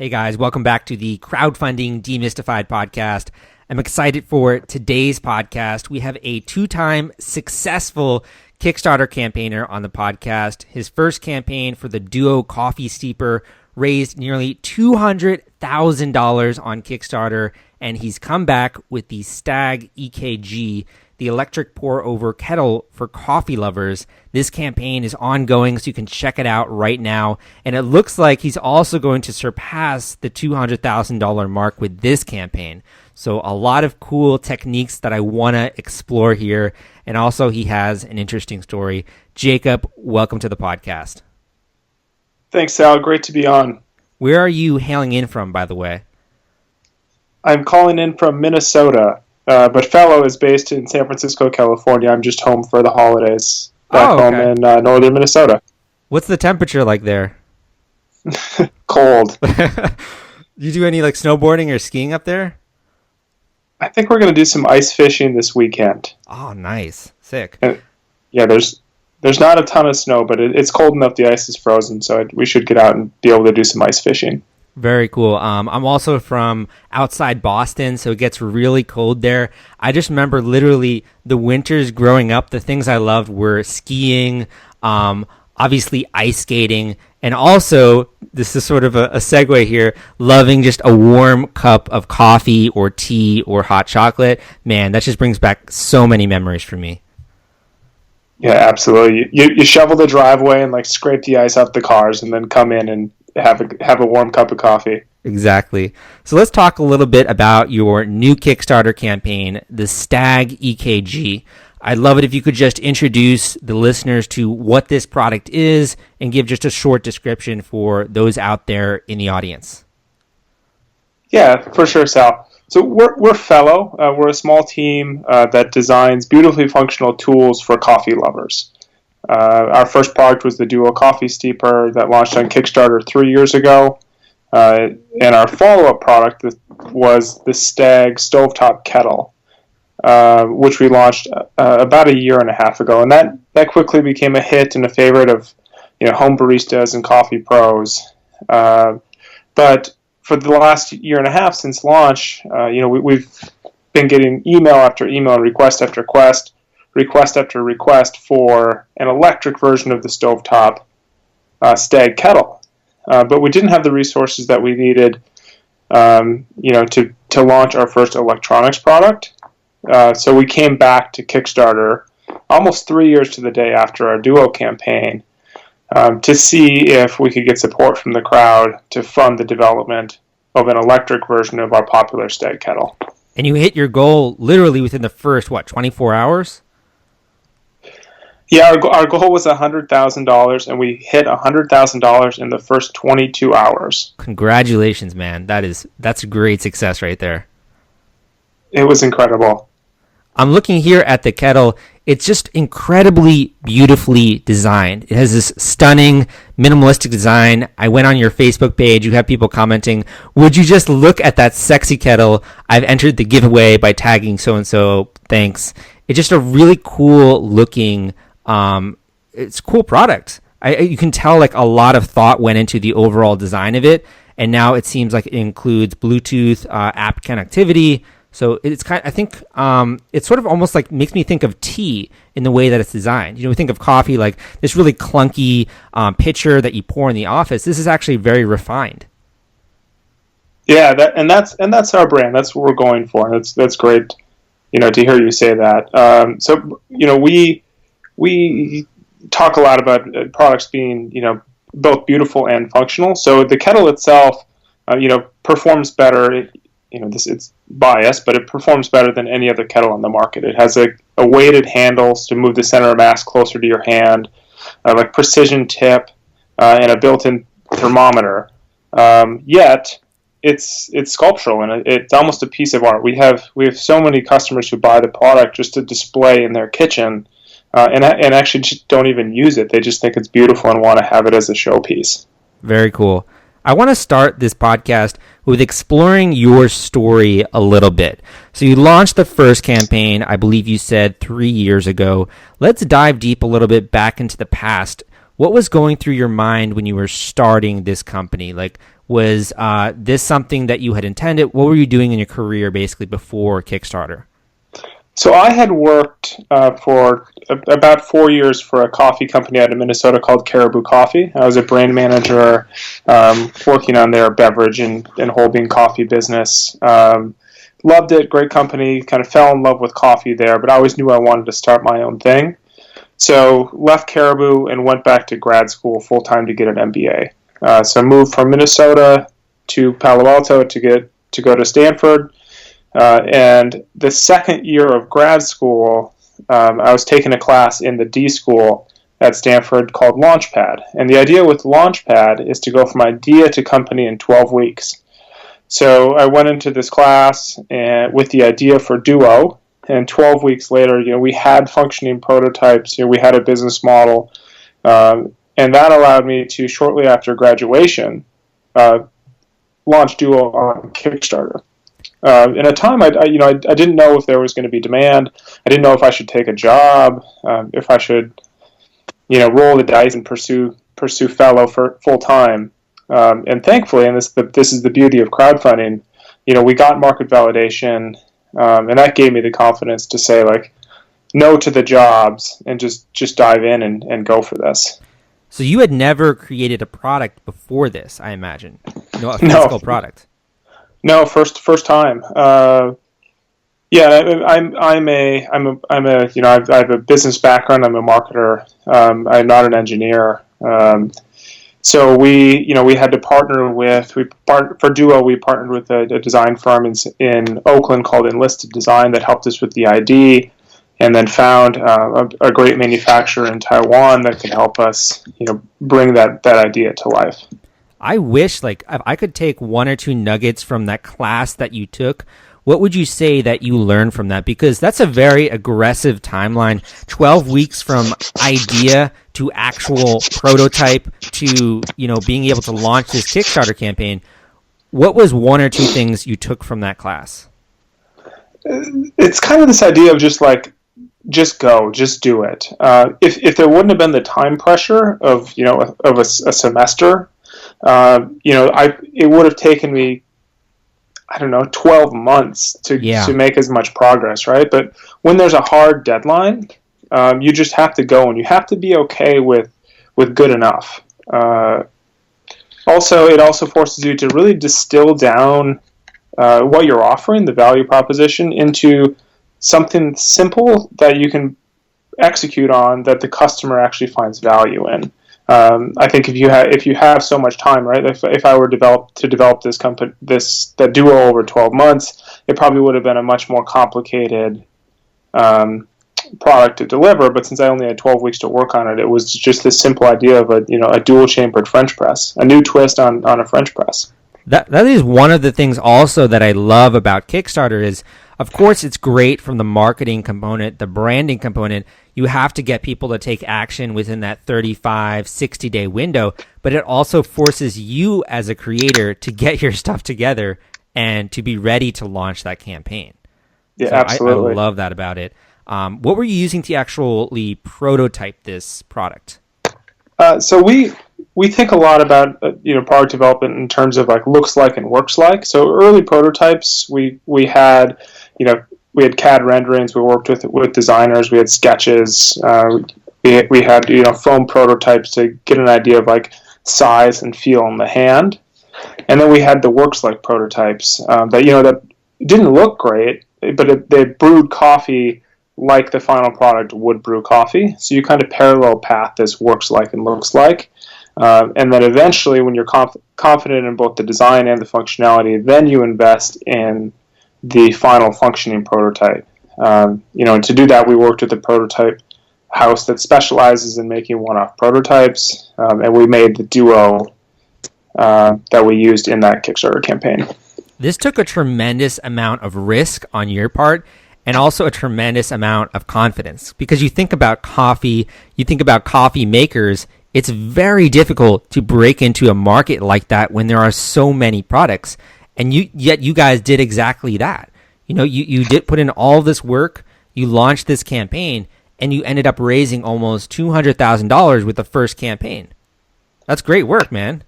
Hey guys, welcome back to the Crowdfunding Demystified podcast. I'm excited for today's podcast. We have a two-time successful Kickstarter campaigner on the podcast. His first campaign for the Duo Coffee Steeper raised nearly $200,000 on Kickstarter, and he's come back with the Stag EKG, the electric pour-over kettle for coffee lovers. This campaign is ongoing, so you can check it out right now. And it looks like he's also going to surpass the $200,000 mark with this campaign. So a lot of cool techniques that I want to explore here. And also he has an interesting story. Jacob, welcome to the podcast. Thanks, Sal. Great to be on. Where are you hailing in from, by the way? I'm calling in from Minnesota. But Fellow is based in San Francisco, California. I'm just home for the holidays back home in northern Minnesota. What's the temperature like there? Cold. You do any snowboarding or skiing up there? I think we're going to do some ice fishing this weekend. Oh, nice. Sick. Yeah, there's not a ton of snow, but it's cold enough the ice is frozen, so we should get out and be able to do some ice fishing. Very cool. I'm also from outside Boston, so it gets really cold there. I just remember literally the winters growing up, the things I loved were skiing, obviously ice skating, and also, this is sort of a segue here, loving just a warm cup of coffee or tea or hot chocolate. Man, that just brings back so many memories for me. Yeah, absolutely. You shovel the driveway and scrape the ice off the cars and then come in and have a warm cup of coffee. Exactly. So let's talk a little bit about your new Kickstarter campaign, the Stag EKG. I'd love it if you could just introduce the listeners to what this product is and give just a short description for those out there in the audience. Yeah, for sure, Sal. So we're Fellow. We're a small team that designs beautifully functional tools for coffee lovers. Our first product was the Duo Coffee Steeper that launched on Kickstarter 3 years ago. And our follow-up product was the Stag Stovetop Kettle, which we launched about a year and a half ago. And that quickly became a hit and a favorite of home baristas and coffee pros. But for the last year and a half since launch, we've been getting email after email and request after request for an electric version of the stovetop Stag kettle. But we didn't have the resources that we needed to launch our first electronics product. So we came back to Kickstarter almost 3 years to the day after our Duo campaign to see if we could get support from the crowd to fund the development of an electric version of our popular Stag kettle. And you hit your goal literally within the first, 24 hours? Yeah, our goal was $100,000, and we hit $100,000 in the first 22 hours. Congratulations, man. That's a great success right there. It was incredible. I'm looking here at the kettle. It's just incredibly beautifully designed. It has this stunning minimalistic design. I went on your Facebook page. You have people commenting, would you just look at that sexy kettle? I've entered the giveaway by tagging so-and-so. Thanks. It's just a really cool looking it's a cool product. You can tell a lot of thought went into the overall design of it, and now it seems like it includes Bluetooth app connectivity. So it's it's sort of almost makes me think of tea in the way that it's designed. We think of coffee like this really clunky pitcher that you pour in the office. This is actually very refined. Yeah, that's our brand. That's what we're going for. That's great. To hear you say that. We talk a lot about products being, both beautiful and functional. So the kettle itself, performs better. It's biased, but it performs better than any other kettle on the market. It has a weighted handle to move the center of mass closer to your hand, precision tip, and a built-in thermometer. Yet it's sculptural and it's almost a piece of art. We have so many customers who buy the product just to display in their kitchen. And actually just don't even use it. They just think it's beautiful and want to have it as a showpiece. Very cool. I want to start this podcast with exploring your story a little bit. So you launched the first campaign, I believe you said 3 years ago. Let's dive deep a little bit back into the past. What was going through your mind when you were starting this company? Was this something that you had intended? What were you doing in your career basically before Kickstarter? So I had worked for about 4 years for a coffee company out of Minnesota called Caribou Coffee. I was a brand manager working on their beverage and whole bean coffee business. Loved it, great company, kind of fell in love with coffee there, but I always knew I wanted to start my own thing. So left Caribou and went back to grad school full-time to get an MBA. So moved from Minnesota to Palo Alto to go to Stanford. And the second year of grad school, I was taking a class in the D school at Stanford called Launchpad. And the idea with Launchpad is to go from idea to company in 12 weeks. So I went into this class with the idea for Duo, and 12 weeks later, we had functioning prototypes. We had a business model, and that allowed me to, shortly after graduation, launch Duo on Kickstarter. In a time I didn't know if there was going to be demand. I didn't know if I should take a job, if I should, roll the dice and pursue fellow for full time. And thankfully, and this is the beauty of crowdfunding, we got market validation, and that gave me the confidence to say no to the jobs and just dive in and go for this. So you had never created a product before this, I imagine. A physical product. No, first time. Yeah, I have a business background. I'm a marketer. I'm not an engineer. So we had to partner for Duo. We partnered with a design firm in Oakland called Enlisted Design that helped us with the ID, and then found a great manufacturer in Taiwan that could help us, bring that idea to life. I wish, if I could take one or two nuggets from that class that you took, what would you say that you learned from that? Because that's a very aggressive timeline. 12 weeks from idea to actual prototype to, being able to launch this Kickstarter campaign. What was one or two things you took from that class? It's kind of this idea of just go, just do it. If there wouldn't have been the time pressure of a semester, it would have taken me, 12 months to make as much progress, right? But when there's a hard deadline, you just have to go, and you have to be okay with good enough. It also forces you to really distill down what you're offering, the value proposition, into something simple that you can execute on that the customer actually finds value in. I think if you have so much time, right? If I were to develop this company, that Duo over 12 months, it probably would have been a much more complicated product to deliver. But since I only had 12 weeks to work on it, it was just this simple idea of a dual chambered French press, a new twist on a French press. That is one of the things also that I love about Kickstarter is, of course, it's great from the marketing component, the branding component. You have to get people to take action within that 35, 60-day window, but it also forces you as a creator to get your stuff together and to be ready to launch that campaign. Yeah, so absolutely. I love that about it. What were you using to actually prototype this product? So we think a lot about product development in terms of looks like and works like. So early prototypes, we had we had CAD renderings. We worked with designers. We had sketches. We had foam prototypes to get an idea of size and feel in the hand, and then we had the works like prototypes that didn't look great, but they brewed coffee like the final product would brew coffee. So you kind of parallel path this works like and looks like. And then eventually, when you're confident in both the design and the functionality, then you invest in the final functioning prototype. And to do that, we worked with a prototype house that specializes in making one-off prototypes, and we made the Duo that we used in that Kickstarter campaign. This took a tremendous amount of risk on your part, and also a tremendous amount of confidence, because you think about coffee makers. It's very difficult to break into a market like that when there are so many products, and yet you guys did exactly that. You did put in all this work, you launched this campaign, and you ended up raising almost $200,000 with the first campaign. That's great work, man.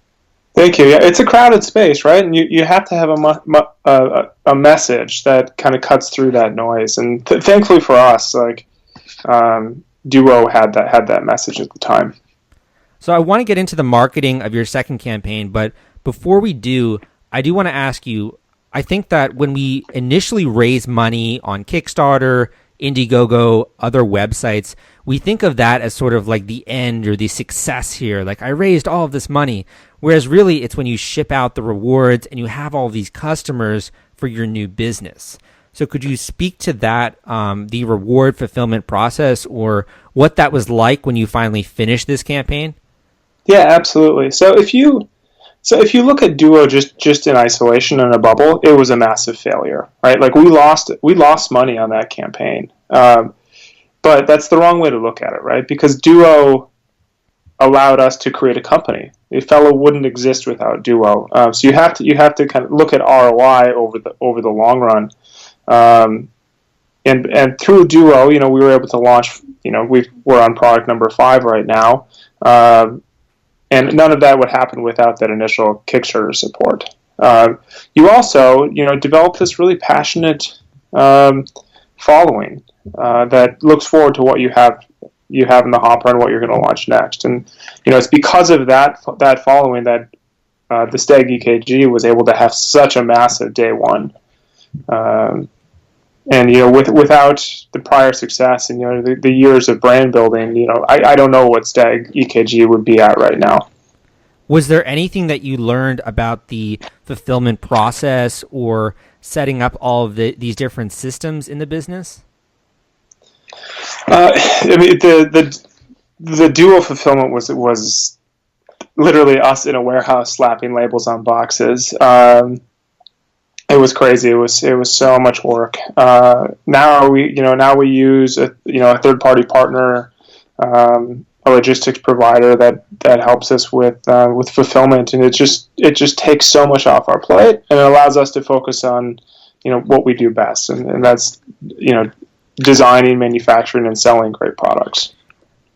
Thank you. Yeah, it's a crowded space, right? And you have to have a message that kind of cuts through that noise. And thankfully for us, like Duo had that message at the time. So I want to get into the marketing of your second campaign, but before we do, I do want to ask you, I think that when we initially raise money on Kickstarter, Indiegogo, other websites, we think of that as sort of like the end or the success here. Like I raised all of this money. Whereas really it's when you ship out the rewards and you have all these customers for your new business. So could you speak to that, the reward fulfillment process, or what that was like when you finally finished this campaign? Yeah, absolutely. So if you look at Duo just in isolation in a bubble, it was a massive failure, right? Like we lost money on that campaign, but that's the wrong way to look at it, right? Because Duo allowed us to create a company. A fellow wouldn't exist without Duo. So you have to kind of look at ROI over the long run. Um, and through Duo, we were able to launch. We're on product number 5 right now, and none of that would happen without that initial Kickstarter support. You also, develop this really passionate following that looks forward to what you have in the hopper and what you're going to launch next. And it's because of that following that the Stag EKG was able to have such a massive day one. And without the prior success and the years of brand building, I don't know what Stag EKG would be at right now. Was there anything that you learned about the fulfillment process or setting up all of these different systems in the business? I mean, the Duo fulfillment was literally us in a warehouse slapping labels on boxes. It was crazy. It was so much work. Now we use a third party partner, a logistics provider that helps us with fulfillment, and it just takes so much off our plate, and it allows us to focus on what we do best, and that's designing, manufacturing, and selling great products.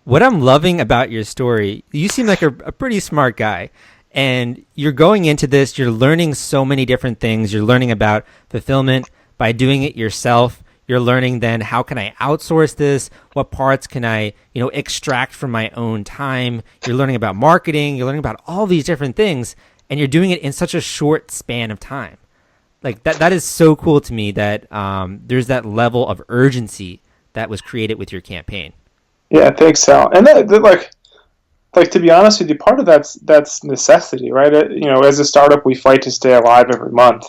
What I'm loving about your story, you seem like a pretty smart guy. And you're going into this, you're learning so many different things. You're learning about fulfillment by doing it yourself. You're learning then how can I outsource this? What parts can I, extract from my own time? You're learning about marketing. You're learning about all these different things. And you're doing it in such a short span of time. Like that is so cool to me that there's that level of urgency that was created with your campaign. Yeah, thanks, Sal. And like to be honest with you, part of that's necessity, right? As a startup, we fight to stay alive every month.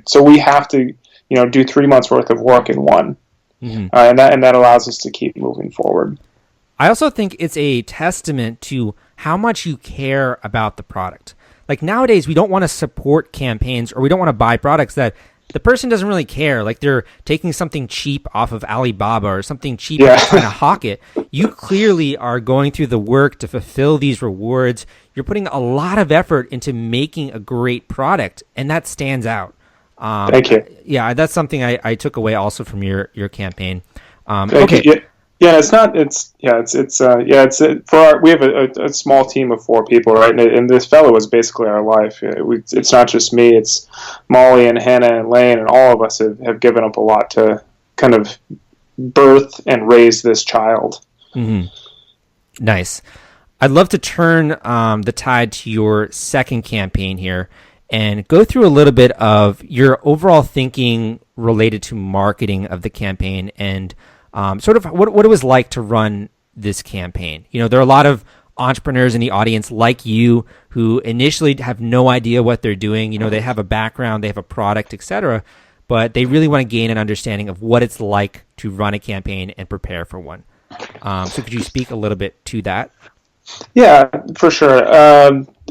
So we have to, do 3 months worth of work in one, and that allows us to keep moving forward. I also think it's a testament to how much you care about the product. Like nowadays, we don't want to support campaigns or we don't want to buy products that the person doesn't really care. Like they're taking something cheap off of Alibaba or something cheap and trying to hawk it. You clearly are going through the work to fulfill these rewards. You're putting a lot of effort into making a great product, and that stands out. Thank you. Yeah, that's something I took away also from your campaign. Thank Okay. you. Yeah, it's not. We have a small team of 4 people, right? And this fellow is basically our life. It's not just me. It's Molly and Hannah and Lane, and all of us have given up a lot to kind of birth and raise this child. Mm-hmm. Nice. I'd love to turn the tide to your second campaign here and go through a little bit of your overall thinking related to marketing of the campaign and sort of what it was like to run this campaign. There are a lot of entrepreneurs in the audience like you who initially have no idea what they're doing. They have a background, they have a product, etc., but they really want to gain an understanding of what it's like to run a campaign and prepare for one. So could you speak a little bit to that? Yeah, for sure.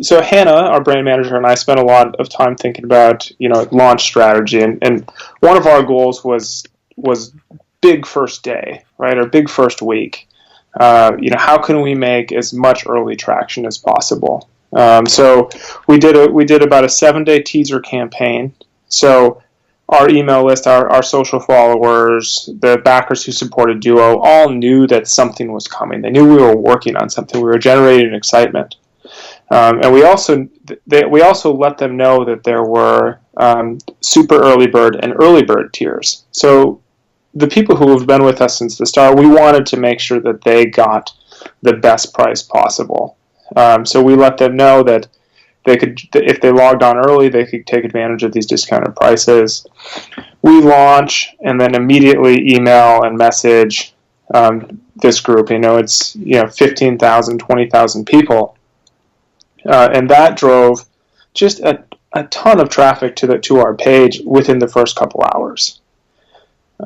So Hannah, our brand manager, and I spent a lot of time thinking about launch strategy, and one of our goals was big first day, right, or big first week. How can we make as much early traction as possible? So we did about a 7-day teaser campaign. So our email list, our social followers, the backers who supported Duo all knew that something was coming. They knew we were working on something. We were generating excitement. And we also let them know that there were super early bird and early bird tiers. So the people who have been with us since the start, we wanted to make sure that they got the best price possible. So we let them know that they could, if they logged on early, they could take advantage of these discounted prices. We launch and then immediately email and message this group. It's 15,000, 20,000 people. And that drove just a ton of traffic to our page within the first couple hours.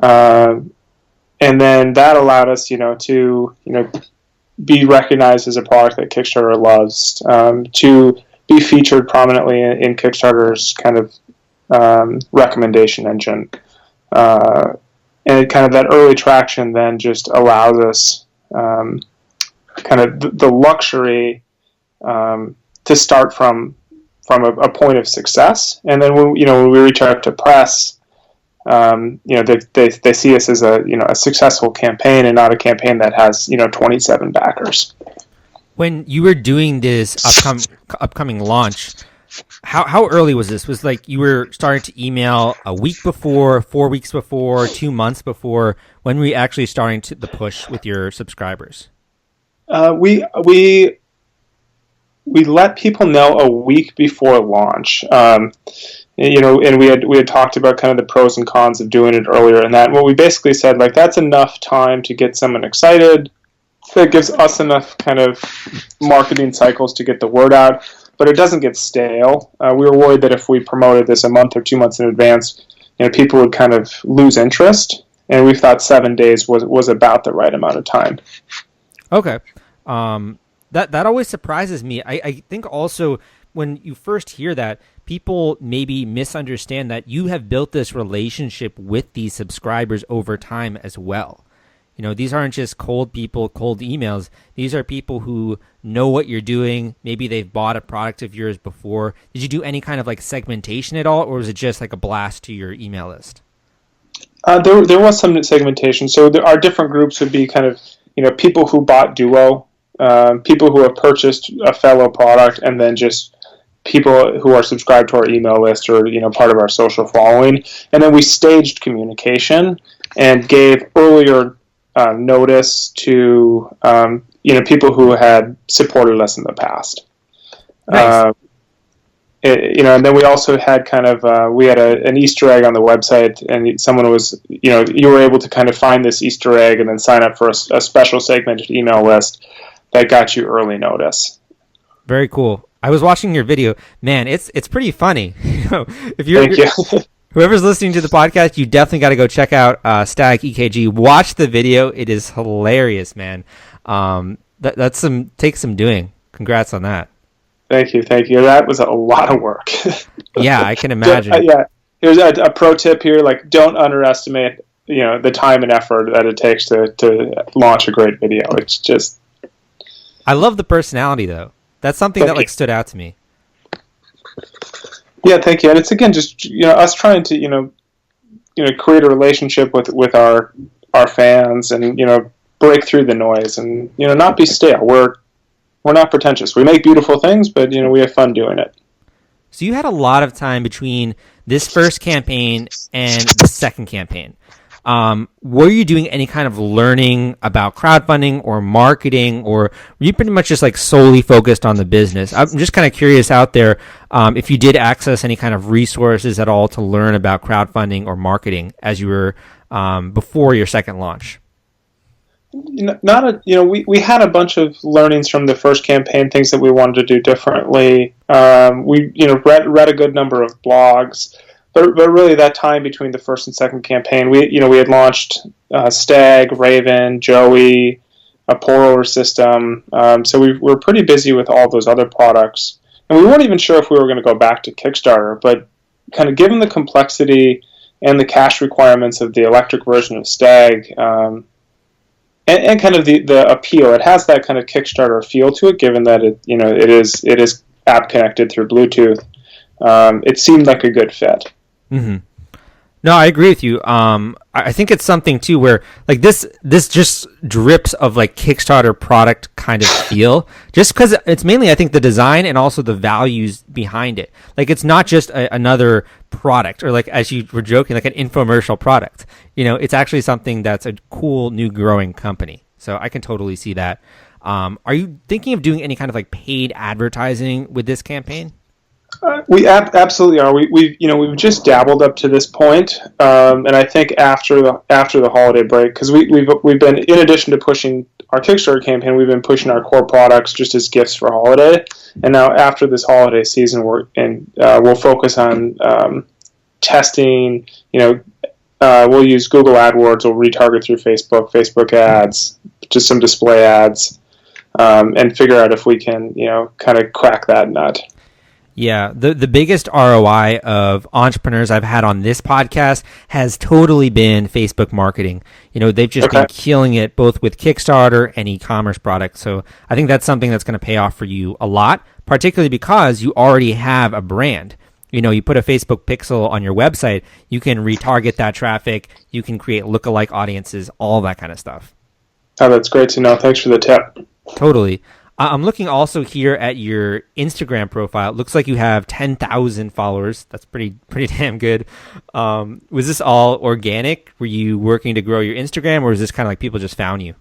And then that allowed us, to be recognized as a product that Kickstarter loves, to be featured prominently in Kickstarter's kind of recommendation engine. And kind of that early traction then just allows us kind of the luxury to start from a point of success, and then when we reach out to press, they see us as a successful campaign and not a campaign that has 27 backers. When you were doing this upcoming launch, how early was this? Was like you were starting to email a week before, 4 weeks before, 2 months before? When were you actually starting the push with your subscribers? We let people know a week before launch, and we had talked about kind of the pros and cons of doing it earlier, and that what we basically said, like, that's enough time to get someone excited. That gives us enough kind of marketing cycles to get the word out, but it doesn't get stale. We were worried that if we promoted this a month or 2 months in advance, people would kind of lose interest, and we thought 7 days was about the right amount of time. Okay. That always surprises me. I think also when you first hear that, people maybe misunderstand that you have built this relationship with these subscribers over time as well. These aren't just cold people, cold emails. These are people who know what you're doing. Maybe they've bought a product of yours before. Did you do any kind of like segmentation at all, or was it just like a blast to your email list? There was some segmentation. So our different groups would be kind of, people who bought Duo, people who have purchased a fellow product, and then just people who are subscribed to our email list or part of our social following. And then we staged communication and gave earlier notice to people who had supported us in the past. Nice. And then we also had kind of we had an Easter egg on the website, and someone was you were able to kind of find this Easter egg and then sign up for a special segmented email list that got you early notice. Very cool. I was watching your video. Man, it's pretty funny. If Thank you. Whoever's listening to the podcast, you definitely got to go check out Static EKG. Watch the video. It is hilarious, man. That's takes some doing. Congrats on that. Thank you. That was a lot of work. Yeah, I can imagine. Yeah. Here's a pro tip here: like, don't underestimate the time and effort that it takes to launch a great video. It's just. I love the personality, though. That's something that stood out to me. Yeah, thank you. And it's again just us trying to create a relationship with our fans and break through the noise and not be stale. We're not pretentious. We make beautiful things, but we have fun doing it. So you had a lot of time between this first campaign and the second campaign. Were you doing any kind of learning about crowdfunding or marketing, or were you pretty much just like solely focused on the business? I'm just kind of curious out there if you did access any kind of resources at all to learn about crowdfunding or marketing as you were before your second launch. We had a bunch of learnings from the first campaign, things that we wanted to do differently. We read a good number of blogs. But really, that time between the first and second campaign, we had launched Stag, Raven, Joey, a pour-over system. So we were pretty busy with all those other products, and we weren't even sure if we were going to go back to Kickstarter. But kind of given the complexity and the cash requirements of the electric version of Stag, and kind of the appeal, it has that kind of Kickstarter feel to it. Given that it is app connected through Bluetooth, it seemed like a good fit. Mm-hmm. No, I agree with you. I think it's something too where like this just drips of like Kickstarter product kind of feel, just because it's mainly I think the design and also the values behind it. Like it's not just another product or like as you were joking like an infomercial product. It's actually something that's a cool new growing company. So I can totally see that. Are you thinking of doing any kind of like paid advertising with this campaign? We absolutely are. We've just dabbled up to this point, and I think after the holiday break, because we've been, in addition to pushing our Kickstarter campaign, we've been pushing our core products just as gifts for holiday. And now after this holiday season, we'll focus on testing. We'll use Google AdWords. We'll retarget through Facebook ads, just some display ads, and figure out if we can kind of crack that nut. Yeah, the biggest ROI of entrepreneurs I've had on this podcast has totally been Facebook marketing. They've just been killing it both with Kickstarter and e-commerce products. So I think that's something that's going to pay off for you a lot, particularly because you already have a brand. You put a Facebook pixel on your website, you can retarget that traffic, you can create lookalike audiences, all that kind of stuff. Oh, that's great to know. Thanks for the tip. Totally. I'm looking also here at your Instagram profile. It looks like you have 10,000 followers. That's pretty damn good. Was this all organic? Were you working to grow your Instagram, or is this kind of like people just found you?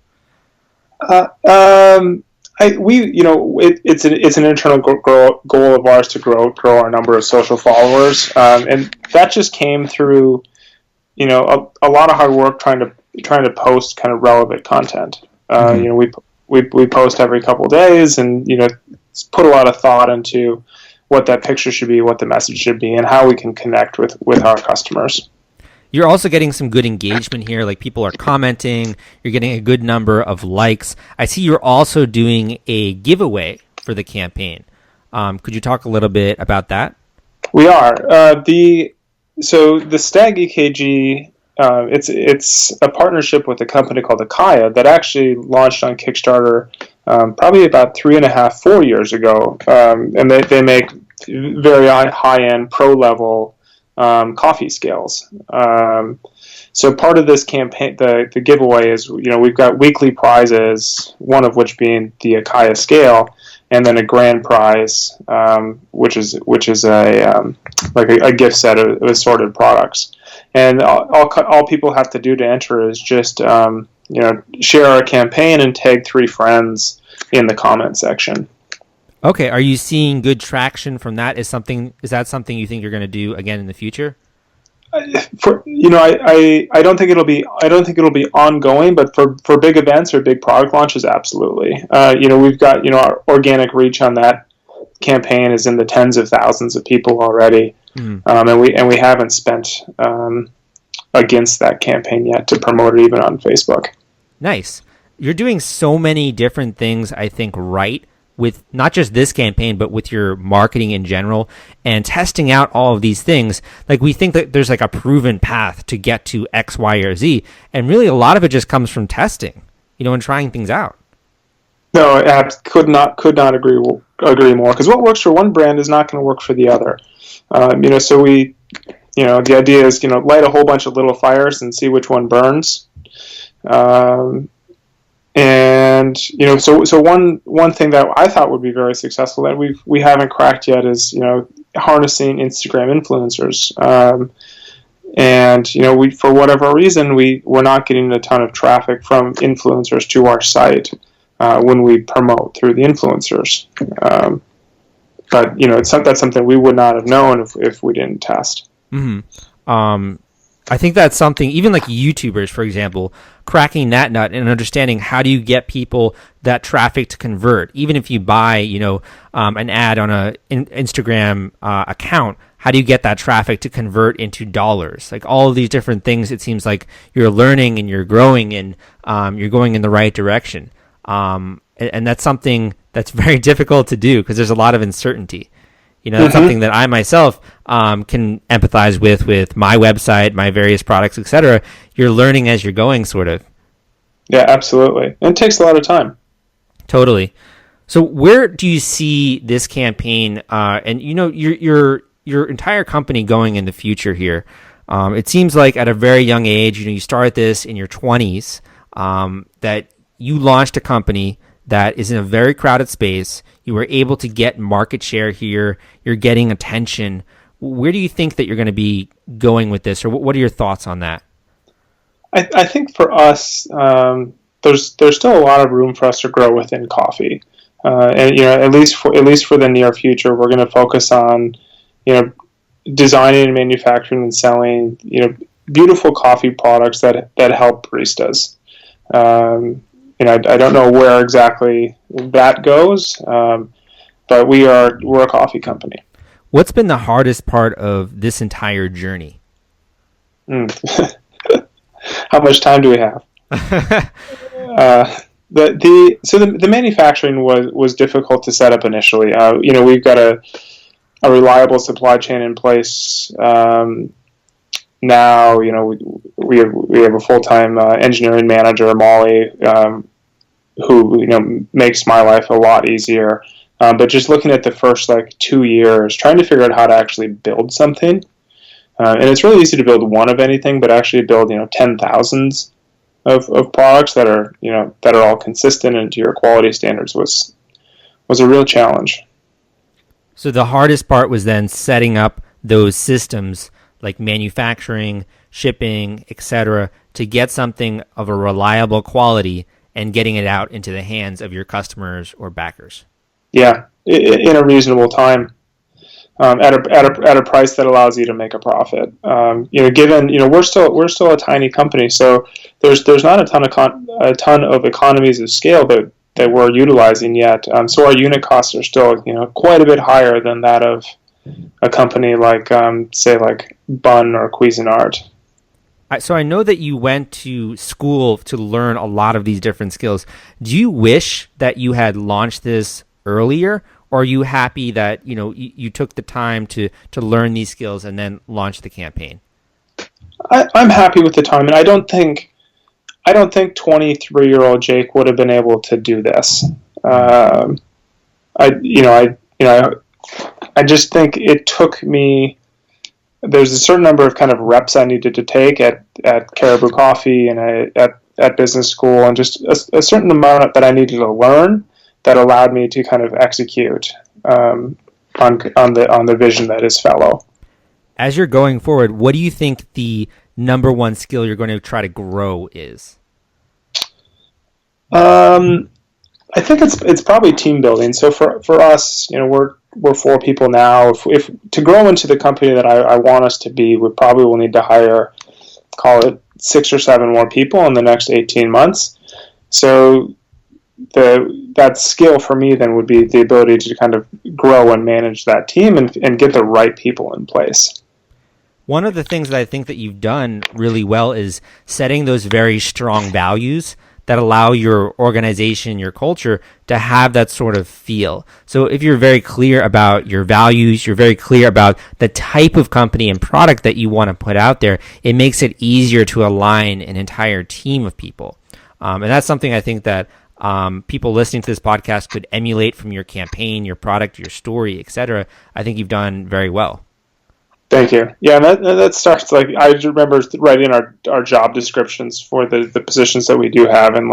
It's an internal goal of ours to grow our number of social followers, and that just came through, a lot of hard work trying to post kind of relevant content. We post every couple of days, and put a lot of thought into what that picture should be, what the message should be, and how we can connect with our customers. You're also getting some good engagement here, like people are commenting, you're getting a good number of likes. I see you're also doing a giveaway for the campaign. Could you talk a little bit about that? We are. So the Stag EKG, it's a partnership with a company called Akaya that actually launched on Kickstarter probably about 4 years ago, and they make very high-end, pro-level coffee scales. So part of this campaign, the giveaway is, we've got weekly prizes, one of which being the Akaya scale, and then a grand prize, which is a gift set of assorted products. And all people have to do to enter is just share our campaign and tag 3 friends in the comment section. Okay, are you seeing good traction from that? Is that something you think you're going to do again in the future? I don't think it'll be ongoing, but for big events or big product launches, absolutely. We've got our organic reach on that campaign is in the tens of thousands of people already, and we haven't spent against that campaign yet to promote it even on Facebook. Nice. You're doing so many different things, I think, right, with not just this campaign, but with your marketing in general and testing out all of these things. Like, we think that there's like a proven path to get to X, Y, or Z. And really a lot of it just comes from testing, and trying things out. No, I could not agree more, because what works for one brand is not going to work for the other. So we, the idea is, light a whole bunch of little fires and see which one burns. And so one thing that I thought would be very successful that we haven't cracked yet is harnessing Instagram influencers. And we, for whatever reason, we're not getting a ton of traffic from influencers to our site when we promote through the influencers. But that's something we would not have known if we didn't test. Mm-hmm. I think that's something, even like YouTubers, for example, cracking that nut and understanding how do you get people that traffic to convert. Even if you buy, an ad on a Instagram account, how do you get that traffic to convert into dollars? Like all of these different things, it seems like you're learning and you're growing and you're going in the right direction. And that's something that's very difficult to do because there's a lot of uncertainty. That's something that I myself can empathize with my website, my various products, etc. You're learning as you're going, sort of. Yeah, absolutely. And it takes a lot of time. Totally. So where do you see this campaign and your entire company going in the future here? It seems like at a very young age, you started this in your 20s, that you launched a company that is in a very crowded space. You were able to get market share here. You're getting attention. Where do you think that you're going to be going with this, or what are your thoughts on that? I think for us, there's still a lot of room for us to grow within coffee, and at least for the near future, we're going to focus on designing and manufacturing and selling beautiful coffee products that help baristas. I don't know where exactly that goes, but we're a coffee company. What's been the hardest part of this entire journey? How much time do we have? The manufacturing was difficult to set up initially. We've got a reliable supply chain in place. Now, we have a full-time engineering manager, Molly, who makes my life a lot easier. But just looking at the first 2 years, trying to figure out how to actually build something, and it's really easy to build one of anything, but actually build 10,000s of products that are all consistent and to your quality standards was a real challenge. So the hardest part was then setting up those systems like manufacturing, shipping, etc., to get something of a reliable quality and getting it out into the hands of your customers or backers. Yeah, in a reasonable time, at a price that allows you to make a profit. Given we're still a tiny company, so there's not a ton of economies of scale that we're utilizing yet. So our unit costs are still quite a bit higher than that of a company like say like Bun or Cuisinart. So I know that you went to school to learn a lot of these different skills. Do you wish that you had launched this earlier, or are you happy that you took the time to learn these skills and then launch the campaign? I'm happy with the time, and I don't think 23-year-old Jake would have been able to do this. I just think it took me. There's a certain number of kind of reps I needed to take at Caribou Coffee and at business school, and just a certain amount that I needed to learn that allowed me to kind of execute on the vision that is Fellow. As you're going forward, what do you think the number one skill you're going to try to grow is? I think it's probably team building. So for us, we're 4 people now. If to grow into the company that I want us to be, we probably will need to hire, call it 6 or 7 more people in the next 18 months. So that skill for me then would be the ability to kind of grow and manage that team and get the right people in place. One of the things that I think that you've done really well is setting those very strong values that allow your organization, your culture to have that sort of feel. So if you're very clear about your values, you're very clear about the type of company and product that you want to put out there, it makes it easier to align an entire team of people. And that's something I think that people listening to this podcast could emulate from your campaign, your product, your story, etc. I think you've done very well. Thank you. Yeah, that starts I remember writing our job descriptions for the positions that we do have, and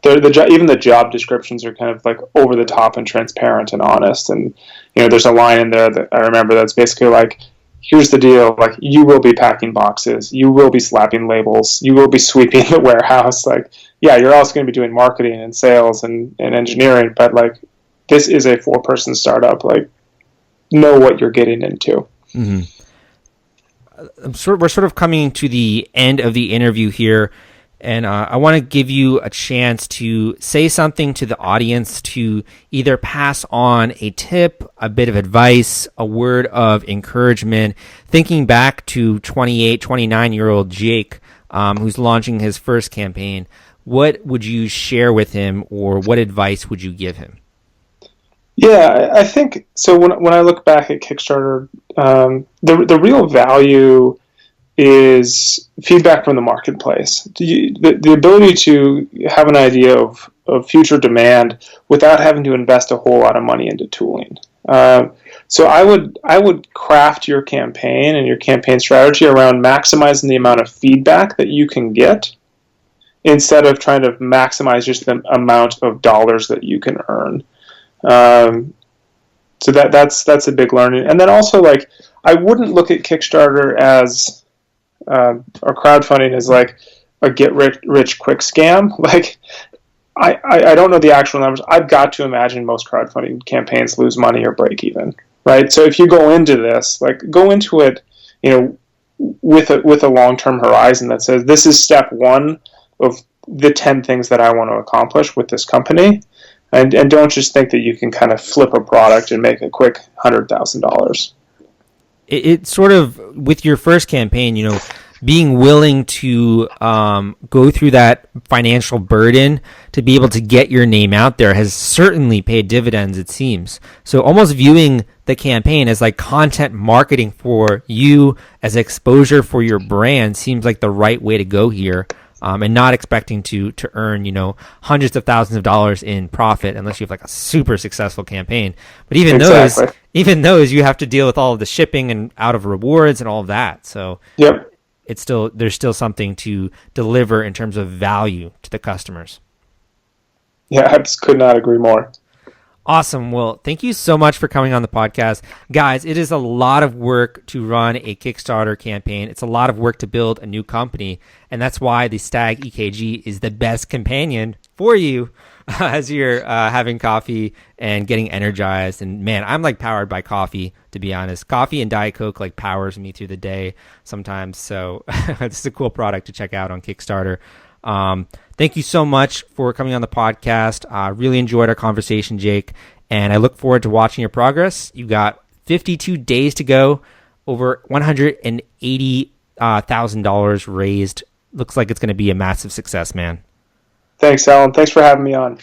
even the job descriptions are kind of over the top and transparent and honest. And there's a line in there that I remember that's basically here's the deal: you will be packing boxes, you will be slapping labels, you will be sweeping the warehouse. You're also going to be doing marketing and sales and engineering, but this is a 4-person startup. Know what you're getting into. Mm-hmm. We're sort of coming to the end of the interview here, and I want to give you a chance to say something to the audience, to either pass on a tip, a bit of advice, a word of encouragement, thinking back to 28, 29-year-old Jake, who's launching his first campaign. What would you share with him, or what advice would you give him? Yeah, I think so. When I look back at Kickstarter, the real value is feedback from the marketplace. The ability to have an idea of future demand without having to invest a whole lot of money into tooling. So I would craft your campaign and your campaign strategy around maximizing the amount of feedback that you can get, instead of trying to maximize just the amount of dollars that you can earn. Um, so that's a big learning. And then also, like, I wouldn't look at Kickstarter as or crowdfunding as like a get rich quick scam. Like, I don't know the actual numbers. I've got to imagine most crowdfunding campaigns lose money or break even, right? So if you go into this, like, go into it, with a long term horizon that says this is step one of the 10 things that I want to accomplish with this company, and don't just think that you can kind of flip a product and make a quick $100,000. It's sort of with your first campaign, being willing to go through that financial burden to be able to get your name out there has certainly paid dividends, it seems. So almost viewing the campaign as like content marketing for you, as exposure for your brand, seems like the right way to go here. And not expecting to earn, hundreds of thousands of dollars in profit unless you have like a super successful campaign. But even those, you have to deal with all of the shipping and out of rewards and all of that. So Yep. there's still something to deliver in terms of value to the customers. Yeah, I just could not agree more. Awesome. Well, thank you so much for coming on the podcast. Guys, it is a lot of work to run a Kickstarter campaign. It's a lot of work to build a new company. And that's why the Stag EKG is the best companion for you as you're having coffee and getting energized. And man, I'm like powered by coffee, to be honest. Coffee and Diet Coke like powers me through the day sometimes. So it's a cool product to check out on Kickstarter. Thank you so much for coming on the podcast. Really enjoyed our conversation, Jake, and I look forward to watching your progress. You got 52 days to go, over $180,000 raised. Looks like it's going to be a massive success, man. Thanks, Alan. Thanks for having me on.